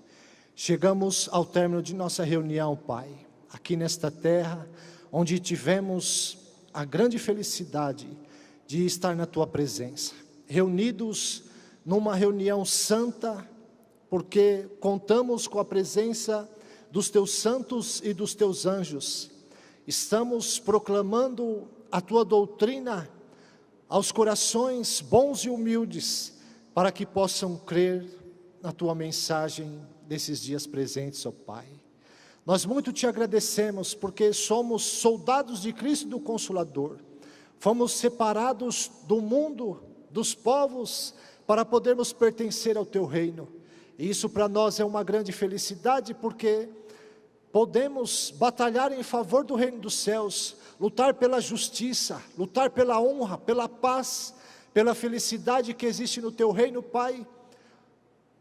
chegamos ao término de nossa reunião, Pai, aqui nesta terra, onde tivemos a grande felicidade de estar na Tua presença, reunidos numa reunião santa, porque contamos com a presença dos Teus santos e dos Teus anjos. Estamos proclamando a Tua doutrina aos corações bons e humildes, para que possam crer na Tua mensagem desses dias presentes, ó Pai. Nós muito Te agradecemos, porque somos soldados de Cristo do Consolador, fomos separados do mundo dos povos, para podermos pertencer ao teu reino. E isso para nós é uma grande felicidade, porque podemos batalhar em favor do reino dos céus, lutar pela justiça, lutar pela honra, pela paz, pela felicidade que existe no teu reino, Pai,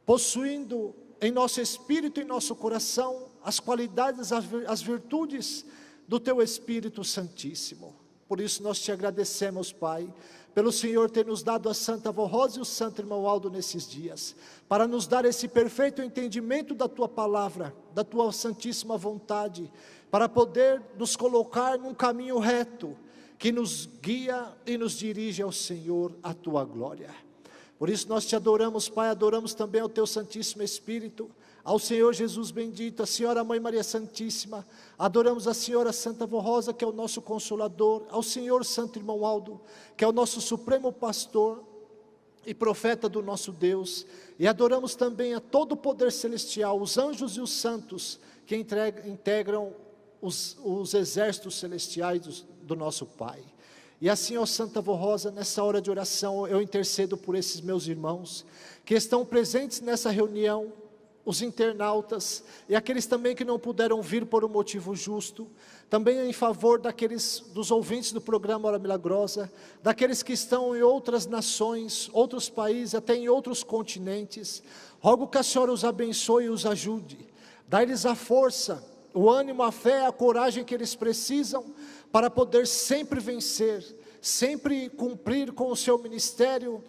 possuindo em nosso espírito e em nosso coração as qualidades, as virtudes do teu Espírito Santíssimo. Por isso nós te agradecemos, Pai, pelo Senhor ter nos dado a Santa Avó Rosa e o Santo Irmão Aldo nesses dias, para nos dar esse perfeito entendimento da tua palavra, da tua santíssima vontade, para poder nos colocar num caminho reto, que nos guia e nos dirige ao Senhor, a tua glória. Por isso nós te adoramos, Pai, adoramos também ao teu Santíssimo Espírito, ao Senhor Jesus bendito, a Senhora Mãe Maria Santíssima, adoramos a Senhora Santa Avó Rosa, que é o nosso Consolador, ao Senhor Santo Irmão Aldo, que é o nosso Supremo Pastor e Profeta do nosso Deus, e adoramos também a todo o poder celestial, os anjos e os santos, que integram os exércitos celestiais do nosso Pai. E assim, ó Santa Avó Rosa, nessa hora de oração, eu intercedo por esses meus irmãos, que estão presentes nessa reunião, os internautas, e aqueles também que não puderam vir por um motivo justo, também em favor dos ouvintes do programa Hora Milagrosa, daqueles que estão em outras nações, outros países, até em outros continentes. Rogo que a Senhora os abençoe e os ajude, dá-lhes a força, o ânimo, a fé, a coragem que eles precisam, para poder sempre vencer, sempre cumprir com o seu ministério,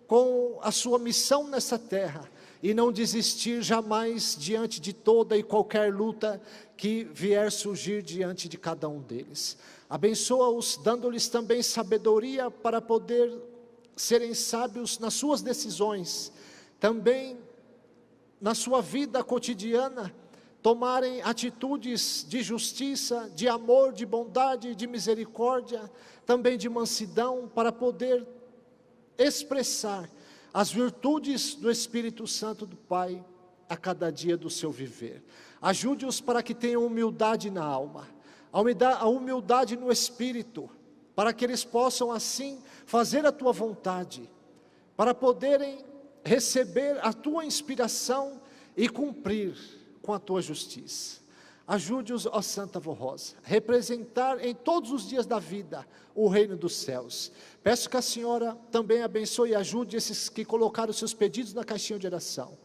com a sua missão nessa terra, e não desistir jamais diante de toda e qualquer luta que vier surgir diante de cada um deles. Abençoa-os, dando-lhes também sabedoria para poder serem sábios nas suas decisões, também na sua vida cotidiana, tomarem atitudes de justiça, de amor, de bondade, de misericórdia, também de mansidão, para poder expressar as virtudes do Espírito Santo do Pai a cada dia do seu viver. Ajude-os para que tenham humildade na alma, a humildade no espírito, para que eles possam assim fazer a tua vontade, para poderem receber a tua inspiração e cumprir com a tua justiça. Ajude-os, ó Santa Avó Rosa, representar em todos os dias da vida o reino dos céus. Peço que a Senhora também abençoe e ajude esses que colocaram seus pedidos na caixinha de oração,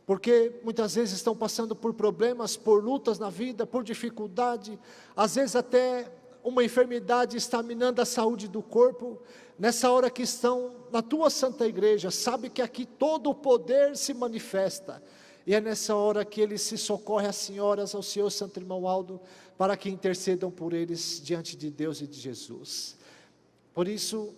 porque muitas vezes estão passando por problemas, por lutas na vida, por dificuldade, às vezes até uma enfermidade está minando a saúde do corpo. Nessa hora que estão na tua Santa Igreja, sabe que aqui todo o poder se manifesta, e é nessa hora que ele se socorre às senhoras, ao Senhor Santo Irmão Aldo, para que intercedam por eles diante de Deus e de Jesus. Por isso,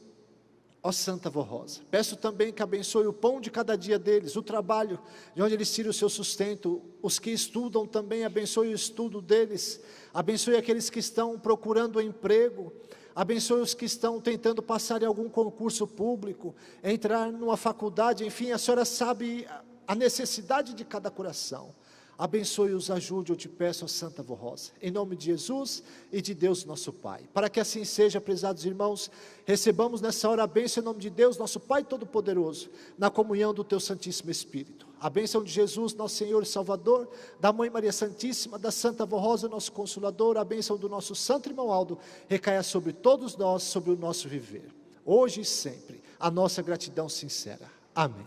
ó Santa Avó Rosa, peço também que abençoe o pão de cada dia deles, o trabalho, de onde eles tiram o seu sustento. Os que estudam também, abençoe o estudo deles, abençoe aqueles que estão procurando emprego, abençoe os que estão tentando passar em algum concurso público, entrar numa faculdade, enfim, a Senhora sabe a necessidade de cada coração. Abençoe-os, ajude, eu te peço, ó Santa Avó Rosa, em nome de Jesus e de Deus nosso Pai. Para que assim seja, prezados irmãos, recebamos nessa hora a bênção em nome de Deus, nosso Pai Todo-Poderoso, na comunhão do teu Santíssimo Espírito. A bênção de Jesus, nosso Senhor e Salvador, da Mãe Maria Santíssima, da Santa Avó Rosa, nosso Consolador, a bênção do nosso Santo Irmão Aldo, recaia sobre todos nós, sobre o nosso viver, hoje e sempre, a nossa gratidão sincera. Amém.